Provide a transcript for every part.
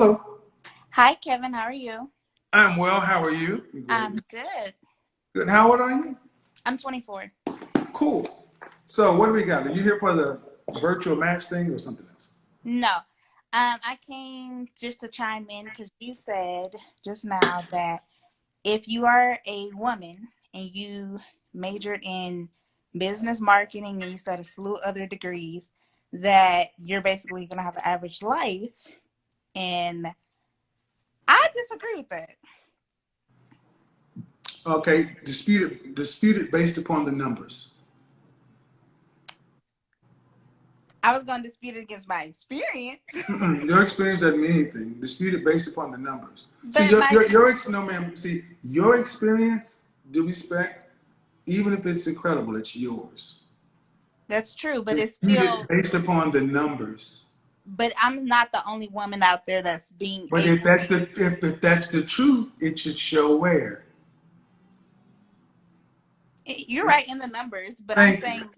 Hello. Hi, Kevin. How are you? I'm well. How are you? I'm Great. good. Good. How old are you? I'm 24. Cool. So what do we got? Are you here for the virtual match thing or something else? No, I came just to chime in because you said just now that if you are a woman and you majored in business marketing and you said a slew of other degrees, that you're basically going to have an average life. And I disagree with that. Okay. Disputed based upon the numbers. I was going to dispute it against my experience, Your experience doesn't mean anything. Disputed based upon the numbers. See, but my no, ma'am. See, your experience, due respect, even if it's incredible, it's yours. that's true, but it's Disputed still. based upon the numbers. But I'm not the only woman out there that's being But if able. that's the truth, it should show where. You're right in the numbers, but I'm Thank you. saying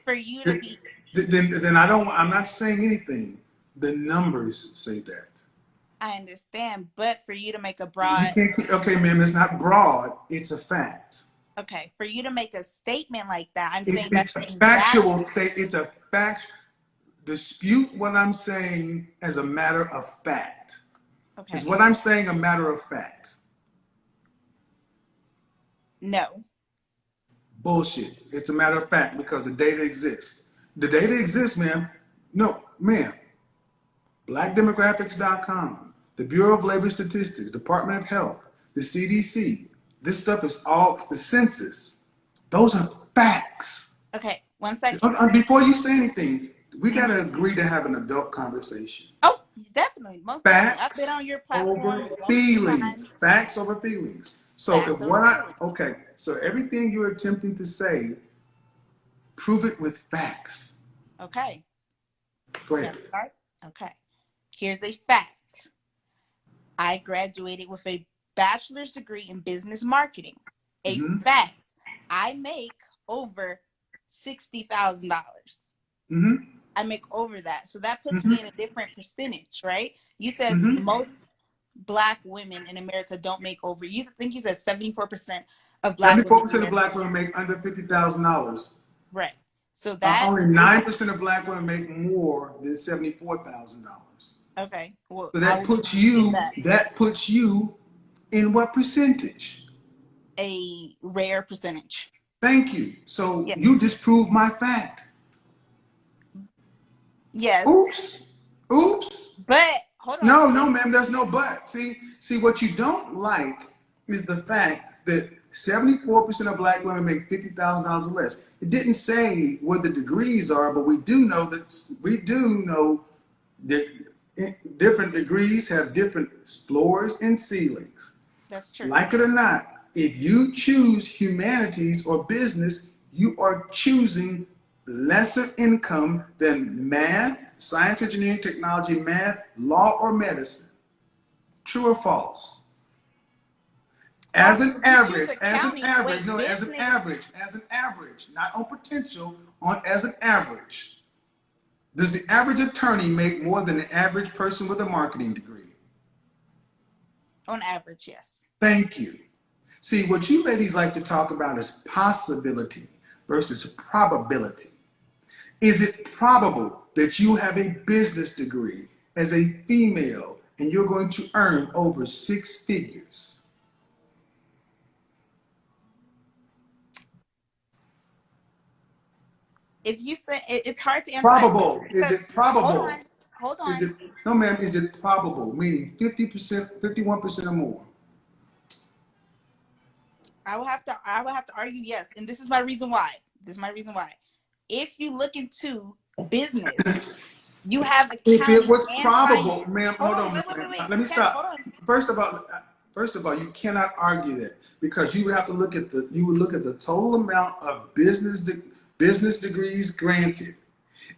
for you to be. Then I'm not saying anything. The numbers say that. I understand, but for you to make a You broad. can't, okay, ma'am, it's not broad, it's a fact. Okay, for you to make a statement like that, I'm saying It's that's a invalid. factual state, it's a fact. Dispute what I'm saying as a matter of fact. Is Okay, what I'm saying a matter of fact? no. Bullshit. It's a matter of fact because the data exists. The data exists, ma'am. No, ma'am. Blackdemographics.com, the Bureau of Labor Statistics, Department of Health, the CDC. This stuff is all the census. Those are facts. Okay, 1 second. Before you say anything, we got to Mhm. agree to have an adult conversation. Oh, definitely, most definitely. I've been Facts on your over platform multiple feelings. times. Facts over feelings. So if Facts over feelings. okay, so everything you're attempting to say, prove it with facts. Okay, Go can ahead. I start? Okay, here's a fact. I graduated with a bachelor's degree in business marketing. A Mm-hmm. fact. I make over $60,000. Mm-hmm. I make over that. So that puts Mm-hmm. me in a different percentage, right? You said Mm-hmm. most Black women in America don't make over. You think you said 74% of Black women in 74% of America. black women make under $50,000. Right. So that Only is 9% of black women make more than $74,000. okay. Well, So I will give that that puts you in what percentage? a rare percentage. Thank you. So Yeah. you just proved my fact. Yes. Oops. Oops. But hold on. No, no, ma'am, there's no but. See, what you don't like is the fact that 74% of black women make $50,000 or less. It didn't say what the degrees are, but we do know that different degrees have different floors and ceilings. That's true. Like it or not, if you choose humanities or business, you are choosing lesser income than math, science, engineering, technology, math, law, or medicine. True or false? False, because if you choose accounting, wait, no, business. as an average, not on potential, as an average. Does the average attorney make more than the average person with a marketing degree? On average, yes. Thank you. See, what you ladies like to talk about is possibility versus probability. Is it probable that you have a business degree as a female and you're going to earn over 6 figures? If you say it's hard to answer that question Probable. Is because it probable? hold Is on. it no, ma'am? Is it probable? Meaning 50%, 51% or more. I will have to argue yes, and this is my reason why. This is my reason why. If you look into business, you have If it accounting was and probable, finance. ma'am, Hold hold on, on, ma'am. wait. Let me Kev, hold stop. on. First of all, you cannot argue that because you would have to look at the total amount of business degrees granted.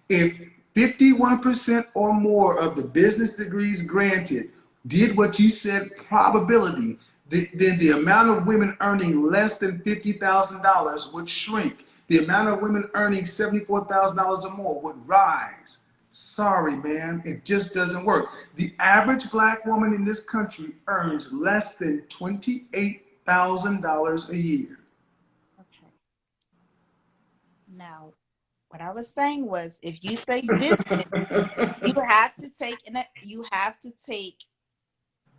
If 51% or more of the business degrees granted did what you said probability, then the amount of women earning less than $50,000 would shrink. The amount of women earning $74,000 or more would rise. Sorry, man, it just doesn't work. The average black woman in this country earns less than $28,000 a year. Okay. Now, what I was saying was, if you say business, you have to take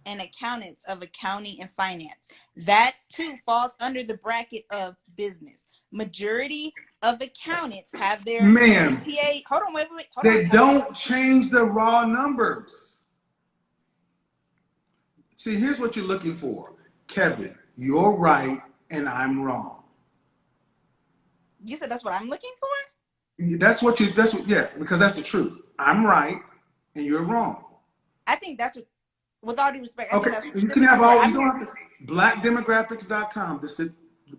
an accountants of accounting and finance. That too falls under the bracket of business. Majority of accountants have their Ma'am, CPA. Hold on, wait, hold they on. don't change the raw numbers. See, here's what you're looking for. Kevin, you're right and I'm wrong. You said that's what I'm looking for? Yeah, because that's the truth. I'm right and you're wrong. I think that's what, with all due respect, I Okay, think that's what you you're can have looking for. all, you don't have to, blackdemographics.com, this is the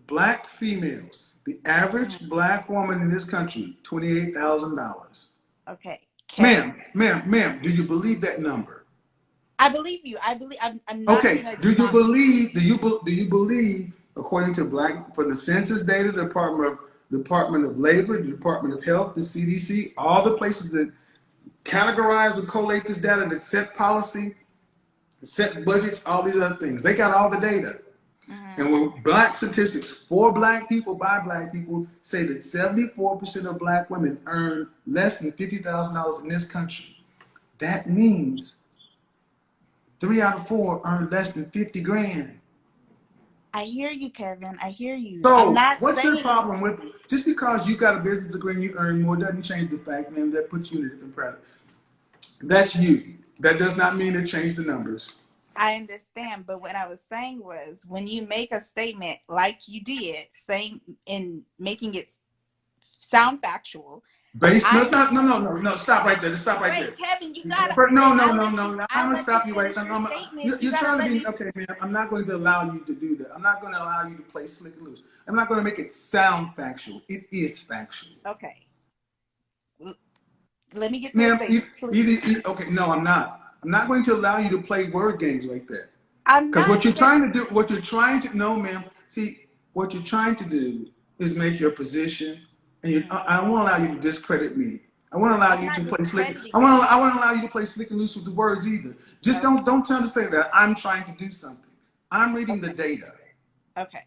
black females. The average black woman in this country, $28,000. Okay, Kevin. Ma'am, do you believe that number? I believe you. I'm not saying Okay, that do it's you not. believe, according to for the census data, the Department of Labor, the Department of Health, the CDC, all the places that categorize and collate this data, that set policy, set budgets, all these other things, they got all the data. And when black statistics for black people by black people say that 74% of black women earn less than $50,000 in this country, that means 3 out of 4 earn less than 50 grand. I hear you, Kevin. I hear you. I'm So not what's your saying problem with it? Just because you got a business degree and you earn more doesn't change the fact, man, that puts you in a different bracket. That's you. That does not mean it changed the numbers. I understand, but what I was saying was, when you make a statement like you did, saying and making it sound factual, No, stop right there. Stop right there. wait, Kevin, you gotta No. wait. I'm I'll gonna let you stop you right finish now. your statements. You You're gotta trying let to be me. okay, man. I'm not going to allow you to do that. I'm not going to allow you to play slick and loose. I'm not going to make it sound factual. It is factual. Okay, let me get this Ma'am, statement, please. okay, no, I'm not. I'm not going to allow you to play word games like that. I'm Because not, Kevin. no, ma'am. See, what you're trying to do is make your position, and I don't want to allow you to discredit me. I want to allow I'm you to not play slick. discrediting I you. want to allow you to play slick and loose with the words either. Just Okay. don't try to say that I'm trying to do something. I'm reading the data. Okay.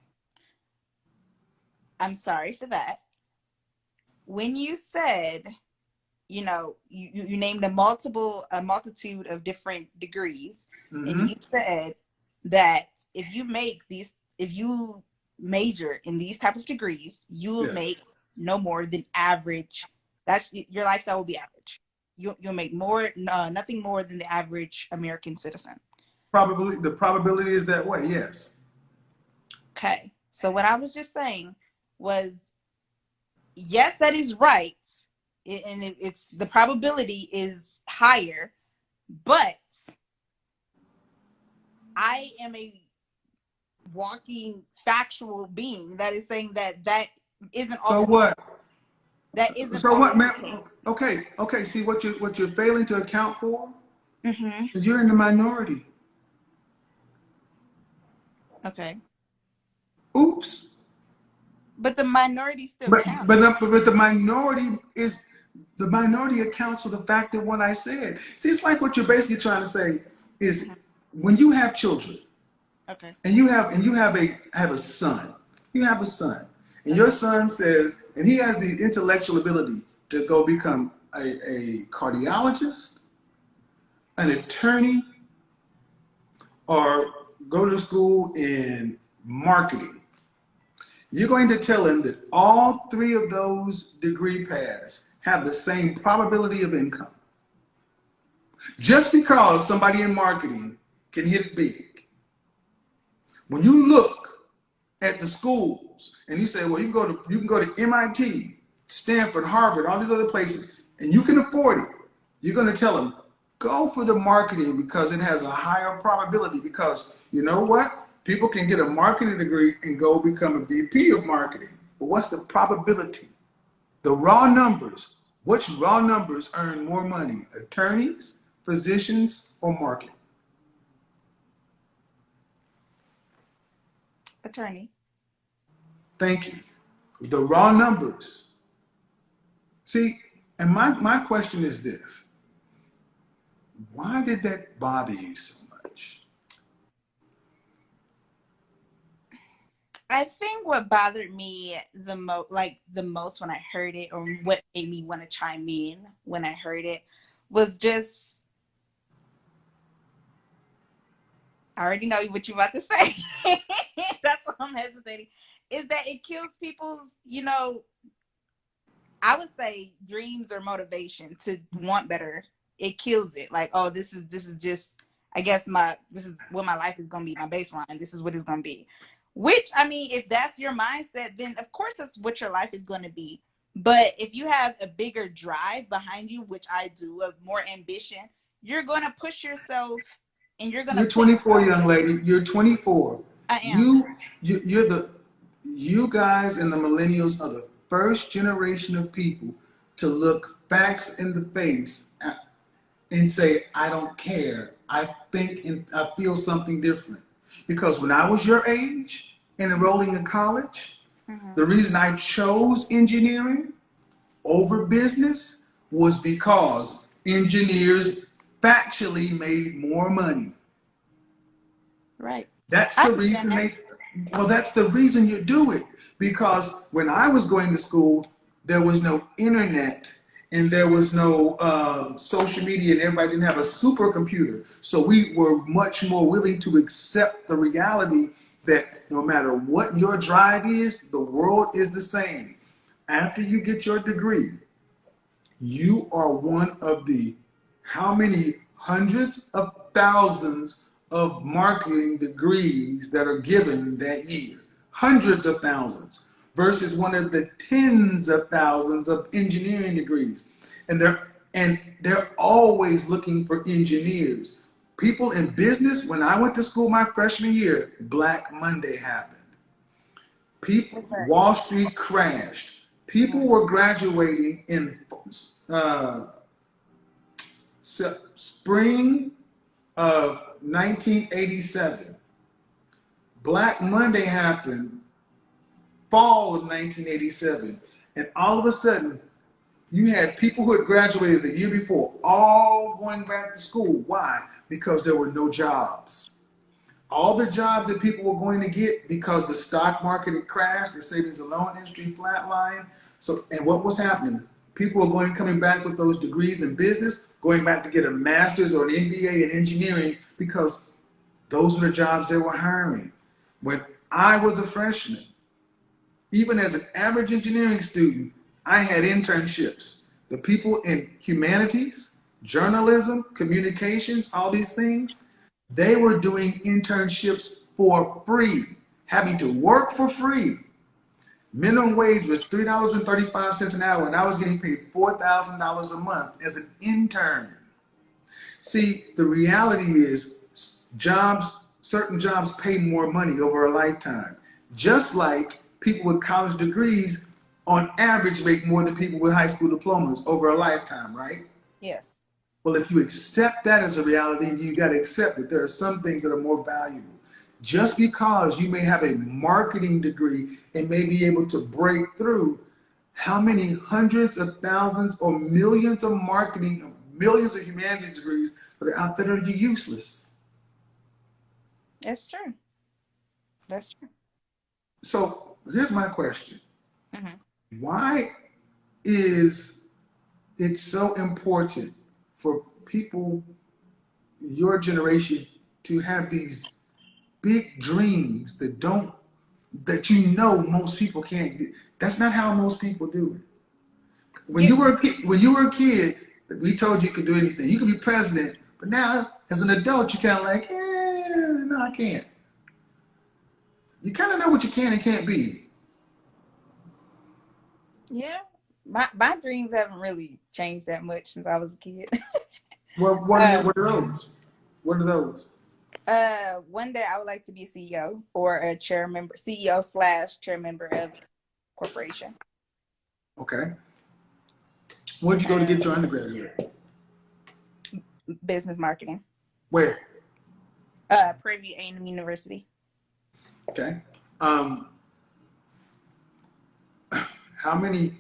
I'm sorry for that. When you said, you named a multitude of different degrees, and you said that if you major in these type of degrees, you will make no more than average. That's your lifestyle will be average. You'll make nothing more than the average American citizen. The probability is that way. Yes. Okay. So what I was just saying was, yes, that is right. And it's the probability is higher, but I am a walking factual being that is saying that isn't always. So what? That isn't. So what, man? Okay. See what you're failing to account for is you're in the minority. Okay. Oops. But the minority still counts. But the minority accounts for the fact that what I said. See, it's like what you're basically trying to say is when you have children, okay, and you have a son. You have a son, and your son says, and he has the intellectual ability to go become a cardiologist, an attorney, or go to school in marketing. You're going to tell him that all 3 of those degree paths have the same probability of income. Just because somebody in marketing can hit big. When you look at the schools and you say, well, you can go to MIT, Stanford, Harvard, all these other places, and you can afford it, you're going to tell them, go for the marketing because it has a higher probability. Because you know what? People can get a marketing degree and go become a VP of marketing. But what's the probability? The raw numbers. Which raw numbers earn more money? Attorneys, physicians, or marketing? attorney. Thank you. The raw numbers. See, And my question is this. Why did that bother you so much? I think what bothered me the most when I heard it, or what made me want to chime in when I heard it, was just, I already know what you're about to say. That's why I'm hesitating. Is that it kills people's, I would say dreams or motivation to want better. It kills it. Like, oh, this is just, I guess this is what my life is gonna be, my baseline. This is what it's gonna be. Which, I mean, if that's your mindset, then of course that's what your life is gonna be. But if you have a bigger drive behind you, which I do, of more ambition, you're gonna push yourself and you're gonna You're put 24, yourself. young lady. You're 24. I am. You guys and the millennials are the first generation of people to look facts in the face and say, I don't care. I think and I feel something different. Because when I was your age and enrolling in college, the reason I chose engineering over business was because engineers factually made more money. Right. That's I the understand reason that. that's the reason you do it. Because when I was going to school, there was no internet and there was no social media and everybody didn't have a supercomputer. So we were much more willing to accept the reality that no matter what your drive is, the world is the same. After you get your degree, you are one of the how many hundreds of thousands of marketing degrees that are given that year. Hundreds of thousands versus one of the tens of thousands of engineering degrees. And they're always looking for engineers. People in business, when I went to school my freshman year, Black Monday happened. People, Okay. Wall Street crashed. People were graduating in uh, spring of 1987. Black Monday happened fall of 1987. And all of a sudden, you had people who had graduated the year before all going back to school. Why? Because there were no jobs. All the jobs that people were going to get because the stock market had crashed, the savings and loan industry flatlined. So, and what was happening? People were coming back with those degrees in business, going back to get a master's or an MBA in engineering because those were the jobs they were hiring. When I was a freshman, even as an average engineering student, I had internships. The people in humanities, journalism, communications, all these things, they were doing internships for free, having to work for free. Minimum wage was $3.35 an hour, and I was getting paid $4,000 a month as an intern. See, the reality is certain jobs pay more money over a lifetime. Just like people with college degrees on average make more than people with high school diplomas over a lifetime, right? Yes. Well, if you accept that as a reality, you got to accept that there are some things that are more valuable. Just because you may have a marketing degree and may be able to break through, how many hundreds of thousands or millions of marketing, millions of humanities degrees that are out there are useless? That's true. That's true. So here's my question. Mm-hmm. Why is it so important for people your generation to have these big dreams that most people can't do? That's not how most people do it. When you were a kid, we told you could do anything. You could be president, but now as an adult, you kind of like, no, I can't. You kind of know what you can and can't be. Yeah. My dreams haven't really changed that much since I was a kid. What are those? What are those? One day I would like to be a CEO or a CEO/chair member of a corporation. Okay. Where'd you go to get your undergraduate? Business marketing. Where? Prairie View A&M University. Okay. How many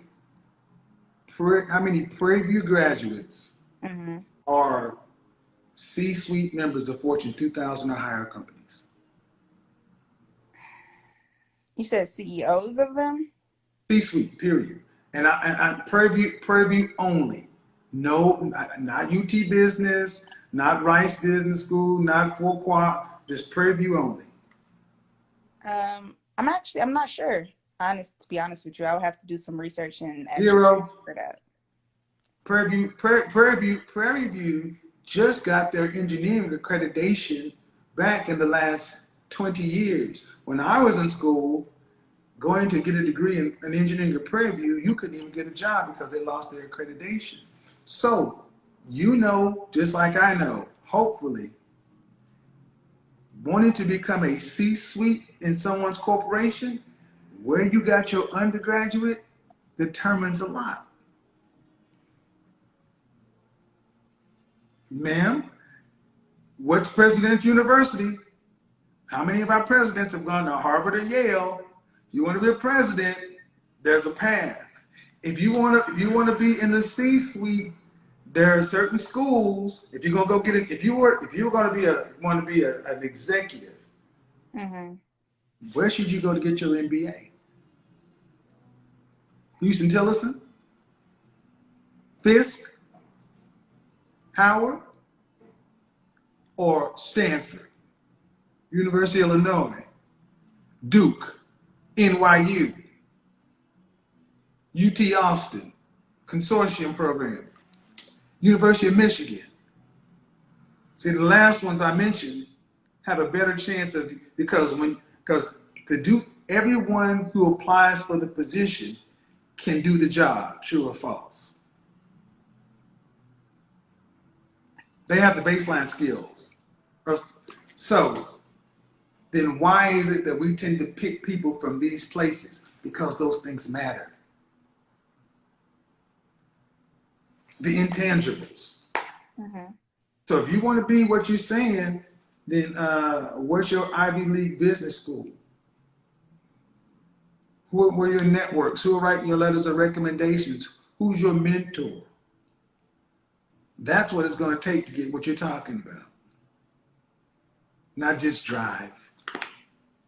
Prairie View graduates Mm-hmm. are C-suite members of Fortune 2000 or higher companies? You said CEOs of them? C-suite, period. And Prairie View only. No, not UT Business, not Rice Business School, not Fuqua, just Prairie View only. I'm not sure. To be honest with you, I would have to do some research and actually Zero. figure that. Prairie View just got their engineering accreditation back in the last 20 years. When I was in school, going to get a degree in engineering at Prairie View, you couldn't even get a job because they lost their accreditation. So, you know, just like I know, hopefully, wanting to become a C-suite in someone's corporation, where you got your undergraduate determines a lot. Ma'am, what's President's University? How many of our presidents have gone to Harvard or Yale? You want to be a president, there's a path. If you want to be in the C-suite, there are certain schools. If you're gonna go get it, if you were going to be an executive, Mm-hmm. where should you go to get your MBA? Houston Tillotson, Fisk, Howard, or Stanford, University of Illinois, Duke, NYU, UT Austin, consortium program, University of Michigan. See, the last ones I mentioned have a better chance of, because everyone who applies for the position can do the job, true or false. They have the baseline skills. So then why is it that we tend to pick people from these places? Because those things matter. The intangibles. Mm-hmm. So if you want to be what you're saying, then what's your Ivy League business school? Who are your networks? Who are writing your letters of recommendations? Who's your mentor? That's what it's going to take to get what you're talking about. Not just drive.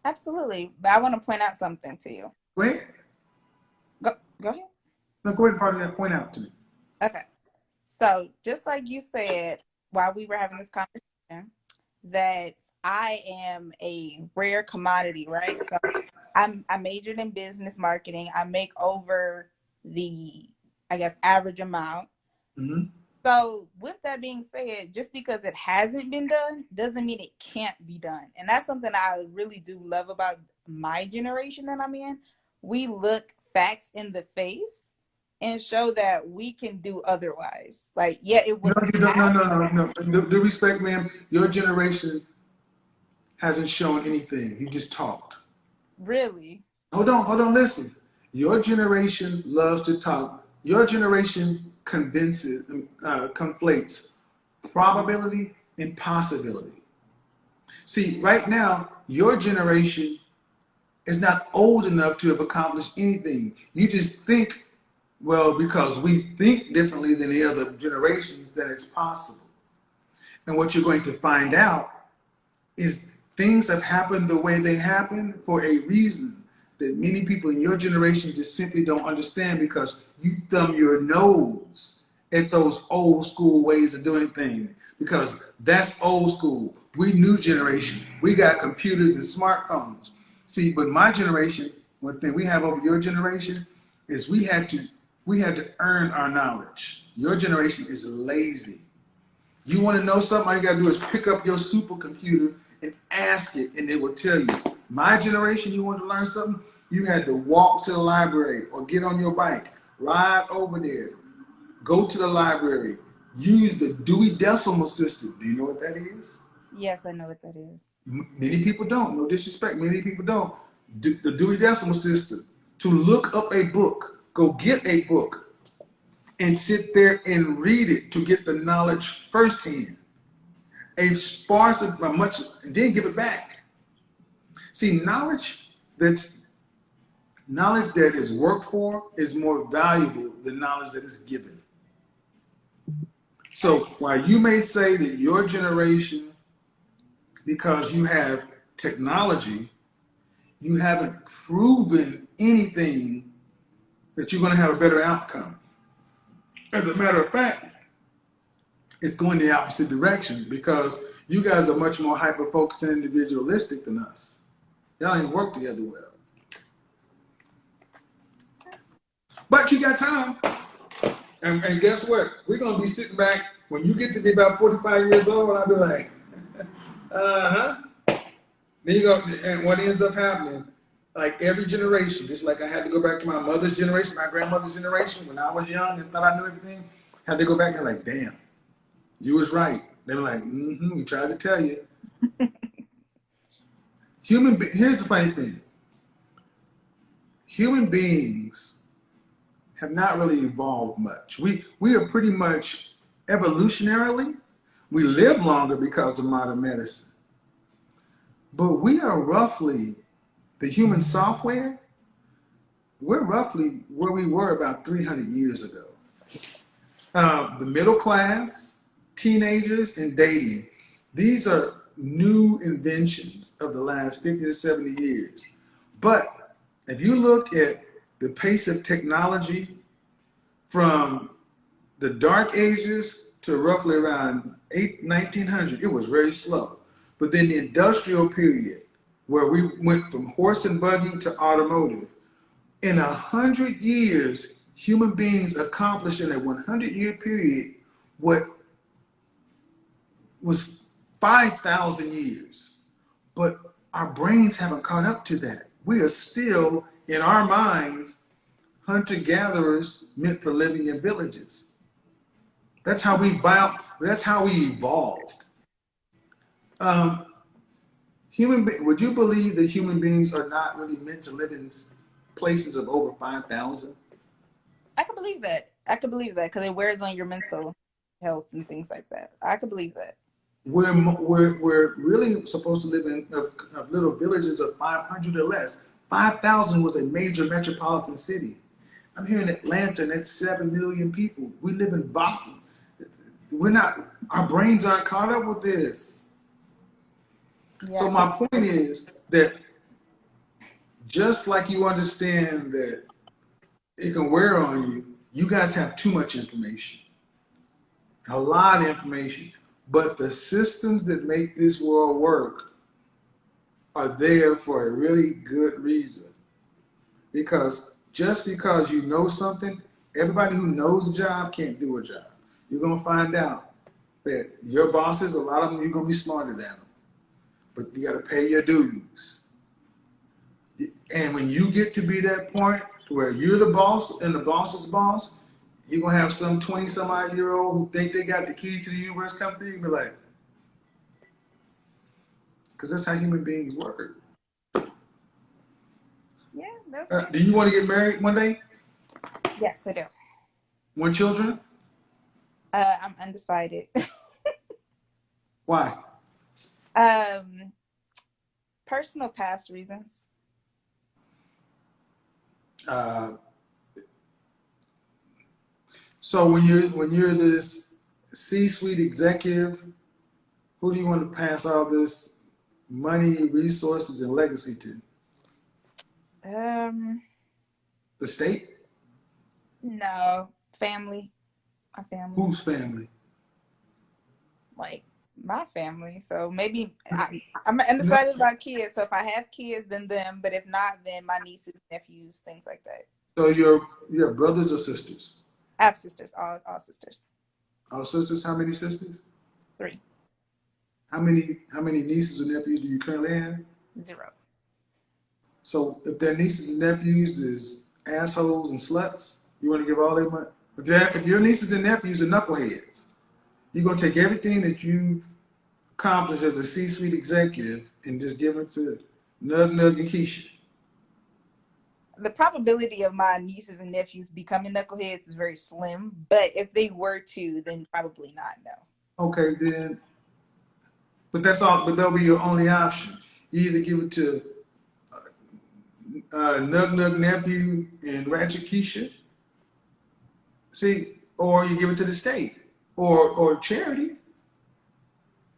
Absolutely. But I want to point out something to you. Wait. Go ahead. No, go ahead and point out to me. Okay. So just like you said while we were having this conversation, that I am a rare commodity, right? So I majored in business marketing. I make over the, I guess, average amount. Mm-hmm. So with that being said, just because it hasn't been done doesn't mean it can't be done. And that's something I really do love about my generation that I'm in. We look facts in the face and show that we can do otherwise. Like, yeah, it would. No. Due respect, ma'am. Your generation hasn't shown anything. You just talked. Really? Hold on, listen. Your generation loves to talk. Your generation conflates probability and possibility. See, right now, your generation is not old enough to have accomplished anything. You just think, well, because we think differently than the other generations, that it's possible. And what you're going to find out is things have happened the way they happen for a reason that many people in your generation just simply don't understand, because you thumb your nose at those old school ways of doing things, because that's old school. We new generation. We got computers and smartphones. See, but my generation, one thing we have over your generation is we had to earn our knowledge. Your generation is lazy. You want to know something, all you got to do is pick up your supercomputer and ask it, and it will tell you. My generation, you want to learn something, you had to walk to the library or get on your bike, ride over there, go to the library, use the Dewey Decimal System. Do you know what that is? Yes, I know what that is. Many people don't. No disrespect. Many people don't. The Dewey Decimal System. To look up a book, go get a book, and sit there and read it to get the knowledge firsthand. A sparse much, and then give it back. See, knowledge that's Knowledge that is worked for is more valuable than knowledge that is given. So while you may say that your generation, because you have technology, you haven't proven anything that you're going to have a better outcome. As a matter of fact, it's going the opposite direction because you guys are much more hyper-focused and individualistic than us. Y'all ain't work together well. But you got time. And guess what? We're going to be sitting back. When you get to be about 45 years old, I'll be like, uh-huh. Then you go, and what ends up happening, like every generation, just like I had to go back to my mother's generation, my grandmother's generation, when I was young and thought I knew everything, had to go back and like, damn, you was right. They were like, we tried to tell you. Here's the funny thing. Human beings have not really evolved much. We are pretty much evolutionarily, we live longer because of modern medicine. But we are roughly, the human software, we're roughly where we were about 300 years ago. The middle class, teenagers, and dating, these are new inventions of the last 50 to 70 years. But if you look at the pace of technology from the dark ages to roughly around 1900, it was very slow. But then the industrial period, where we went from horse and buggy to automotive, in 100 years, human beings accomplished in a 100-year period what was 5,000 years. But our brains haven't caught up to that. We are still, in our minds, hunter-gatherers meant for living in villages. That's how we evolved. Would you believe that human beings are not really meant to live in places of over 5,000? I could believe that. I could believe that because it wears on your mental health and things like that. I could believe that. We're really supposed to live in little villages of 500 or less. 5,000 was a major metropolitan city. I'm here in Atlanta, and that's 7 million people. We live in Boston. Our brains aren't caught up with this. Yeah. So my point is that just like you understand that it can wear on you, you guys have too much information. A lot of information. But the systems that make this world work are there for a really good reason. Because just because you know something, everybody who knows a job can't do a job. You're going to find out that your bosses, a lot of them, you're going to be smarter than them. But you got to pay your dues. And when you get to be that point where you're the boss and the boss's boss, you're going to have some 20-some-odd-year-old who think they got the keys to the universe come through and be like, because that's how human beings work. Yeah, that's true. Do you want to get married one day? Yes, I do. Want children? I'm undecided. Why? Personal past reasons. So when you're this C-suite executive, who do you want to pass all this money, resources, and legacy to? The state? No, family. My family. Whose family? Like my family. So maybe I'm undecided about kids. So if I have kids, then them. But if not, then my nieces, nephews, things like that. So you have brothers or sisters? I have sisters. All sisters. All sisters? How many sisters? 3. How many nieces and nephews do you currently have? 0. So if their nieces and nephews is assholes and sluts, you want to give all their money? If your nieces and nephews are knuckleheads, you're going to take everything that you've accomplished as a C-suite executive and just give it to Nug and Keisha. The probability of my nieces and nephews becoming knuckleheads is very slim, but if they were to, then probably not, no. Okay, then, but that's all, but that'll be your only option. You either give it to Nug Nug Nephew and Ratchet Keisha. See, or you give it to the state or charity.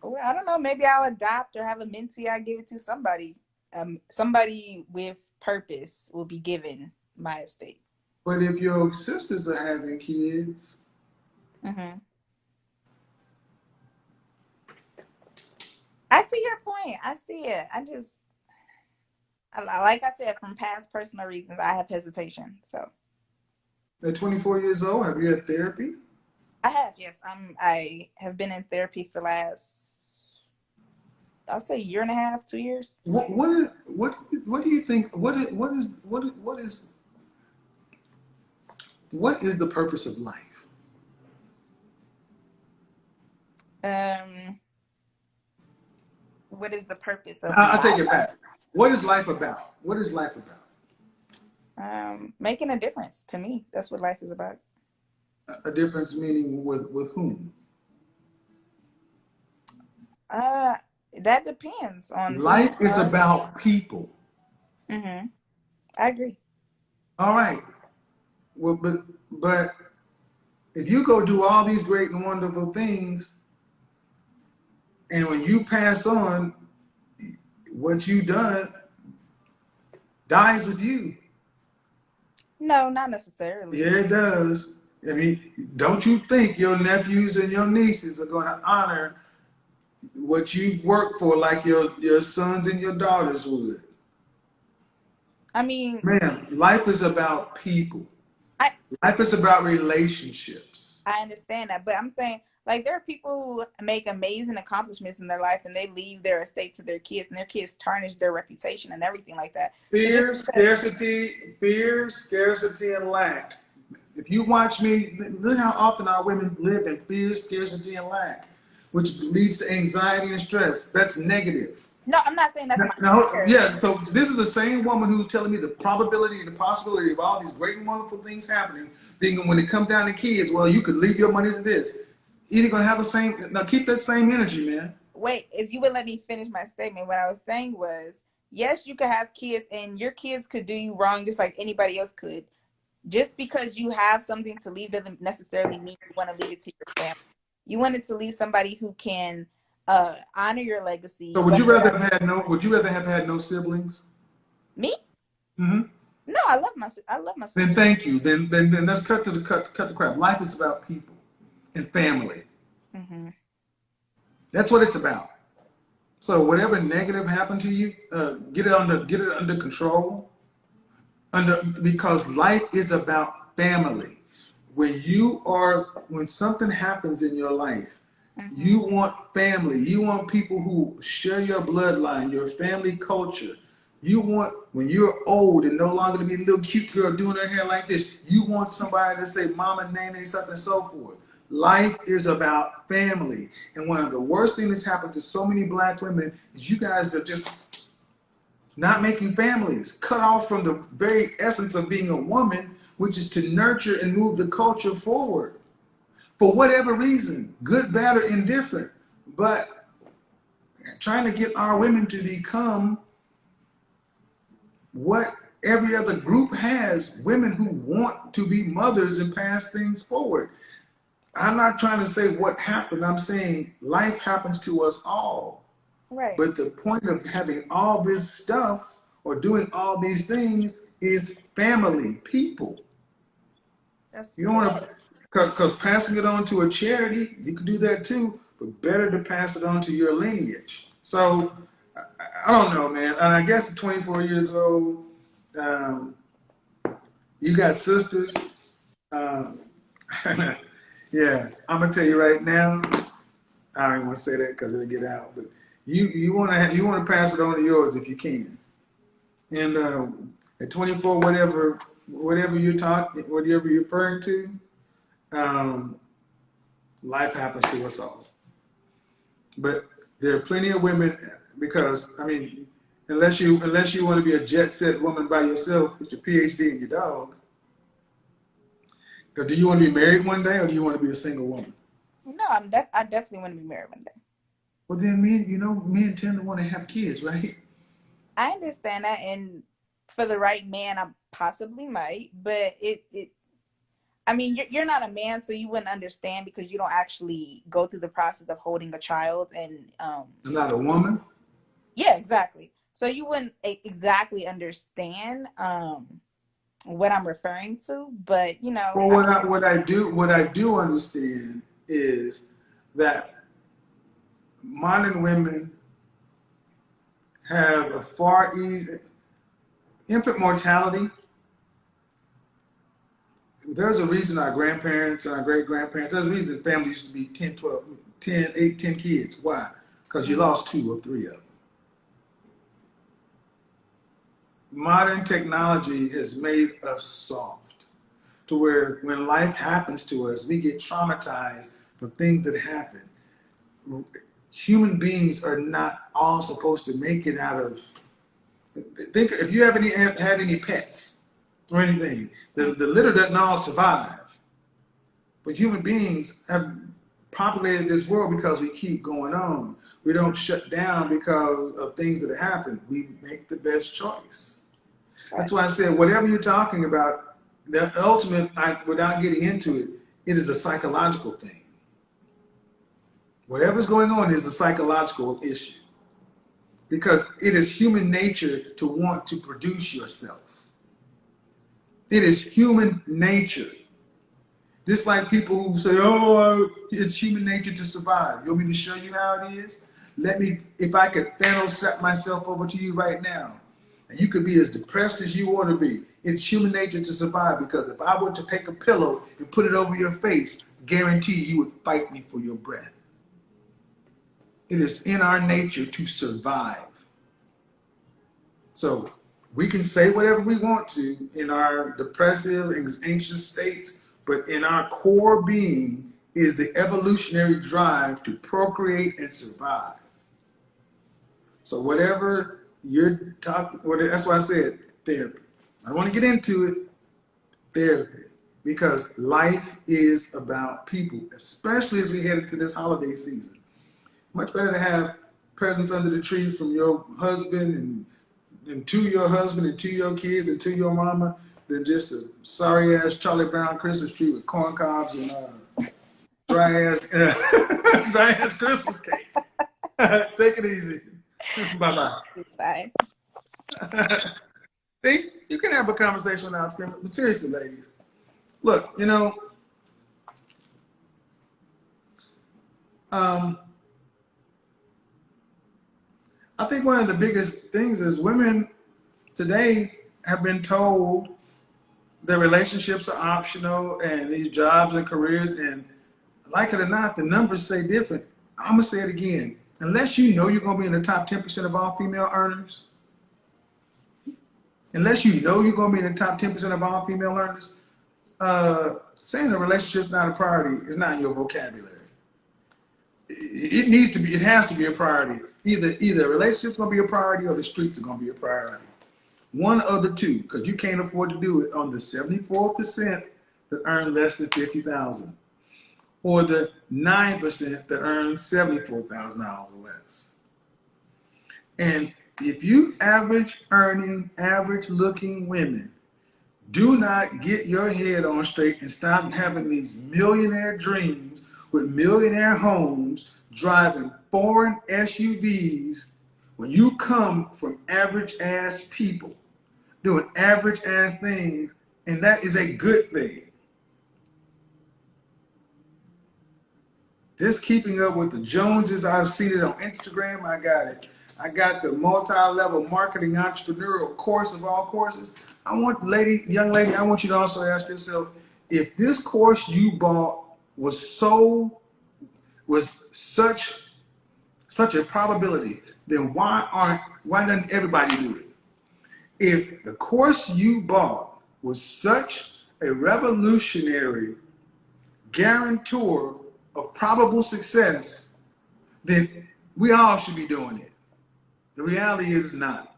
Well, I don't know. Maybe I'll adopt or have a mentee. I give it to somebody. Somebody with purpose will be given my estate. But if your sisters are having kids, Mm-hmm. I see your point. I see it. Like I said, from past personal reasons, I have hesitation. So at 24 years old, have you had therapy? I have, yes. I have been in therapy for the last, I'll say, year and a half, 2 years. What do you think? What is the purpose of life? What is the purpose of I'll life? take it back. What is life about? What is life about? Making a difference. To me, that's what life is about. A difference meaning with whom? That depends on life is about people. Mm-hmm. I agree. All right. Well, but if you go do all these great and wonderful things, and when you pass on, what you done dies with you. No, not necessarily. Yeah, it does. I mean, don't you think your nephews and your nieces are going to honor what you've worked for like your sons and your daughters would? I mean, man, life is about people. Life is about relationships. I understand that, but I'm saying, like, there are people who make amazing accomplishments in their life and they leave their estate to their kids, and their kids tarnish their reputation and everything like that. Fear, scarcity, and lack. If you watch me, look how often our women live in fear, scarcity, and lack, which leads to anxiety and stress. That's negative. No, I'm not saying that's yeah, so this is the same woman who's telling me the probability and the possibility of all these great and wonderful things happening, being when it comes down to kids, well, you could leave your money to this. You're going to have the same, now keep that same energy, man. Wait, if you would let me finish my statement, what I was saying was, yes, you could have kids and your kids could do you wrong just like anybody else could. Just because you have something to leave doesn't necessarily mean you want to leave it to your family. You want it to leave somebody who can honor your legacy. So would you rather have had no siblings? Me? Mm-hmm. No, I love my siblings. Then thank you. Then let's cut the crap. Life is about people and family. Mm-hmm. That's what it's about. So whatever negative happened to you, get it under control. Because life is about family. When something happens in your life, mm-hmm. you want family. You want people who share your bloodline, your family culture. You want, when you're old and no longer to be a little cute girl doing her hair like this, you want somebody to say mama, name, something, and so forth. Life is about family. And one of the worst things that's happened to so many black women is you guys are just not making families, cut off from the very essence of being a woman, which is to nurture and move the culture forward. For whatever reason, good, bad, or indifferent. But trying to get our women to become what every other group has, women who want to be mothers and pass things forward. I'm not trying to say what happened. I'm saying life happens to us all. Right. But the point of having all this stuff or doing all these things is family, people. That's you don't want to, because passing it on to a charity, you can do that too, but better to pass it on to your lineage. So I don't know, man. And I guess at 24 years old, you got sisters. Yeah, I'm gonna tell you right now. I don't even want to say that because it'll get out, but you want to pass it on to yours if you can. And at 24, whatever you're referring to, life happens to us all. But there are plenty of women, because I mean, unless you want to be a jet set woman by yourself with your PhD and your dog. Because do you want to be married one day, or do you want to be a single woman? No, I definitely want to be married one day. Well, then men tend to want to have kids, right? I understand that, and for the right man, I possibly might, but I mean, you're not a man, so you wouldn't understand because you don't actually go through the process of holding a child. And I'm not a woman. yeah, exactly. So you wouldn't exactly understand what I'm referring to, but you know, Well, what I do understand is that modern women have a far easy infant mortality. There's a reason our grandparents and our great grandparents, there's a reason families used to be 10, 12, 10, 8, 10 kids. Why? Because you lost 2 or 3 of them. Modern technology has made us soft to where when life happens to us, we get traumatized from things that happen. Human beings are not all supposed to make it out of. Think if you have had any pets or anything, the litter doesn't all survive. But human beings have populated this world because we keep going on. We don't shut down because of things that happen. We make the best choice. That's why I said whatever you're talking about, the ultimate, without getting into it, it is a psychological thing. Whatever's going on is a psychological issue. Because it is human nature to want to produce yourself. It is human nature. Just like people who say, oh, it's human nature to survive. You want me to show you how it is? If I could Thanos set myself over to you right now, and you could be as depressed as you want to be, it's human nature to survive, because if I were to take a pillow and put it over your face, guarantee you would fight me for your breath. It is in our nature to survive. So we can say whatever we want to in our depressive and anxious states, but in our core being is the evolutionary drive to procreate and survive. So whatever you're talking, that's why I said therapy. I don't want to get into it, therapy, because life is about people, especially as we head into this holiday season. Much better to have presents under the tree from your husband and to your husband and to your kids and to your mama than just a sorry ass Charlie Brown Christmas tree with corn cobs and dry ass Christmas cake. Take it easy. Bye bye. See, you can have a conversation without screaming. But seriously, ladies, look, you know, I think one of the biggest things is women today have been told that relationships are optional and these jobs and careers, and like it or not, the numbers say different. I'm gonna say it again. Unless you know you're gonna be in the top 10% of all female earners, saying a relationship's not a priority is not in your vocabulary. It has to be a priority. Either a relationship's gonna be a priority or the streets are gonna be a priority. One of the two, because you can't afford to do it on the 74% that earn less than $50,000, or the 9% that earn $74,000 or less. And if you average looking women do not get your head on straight and stop having these millionaire dreams with millionaire homes, driving foreign SUVs, when you come from average ass people doing average ass things, and that is a good thing. This keeping up with the Joneses, I've seen it on Instagram, I got it. I got the multi-level marketing entrepreneurial course of all courses. Young lady, I want you to also ask yourself, if this course you bought was such a probability, then why doesn't everybody do it? If the course you bought was such a revolutionary guarantor of probable success, then we all should be doing it. The reality is not.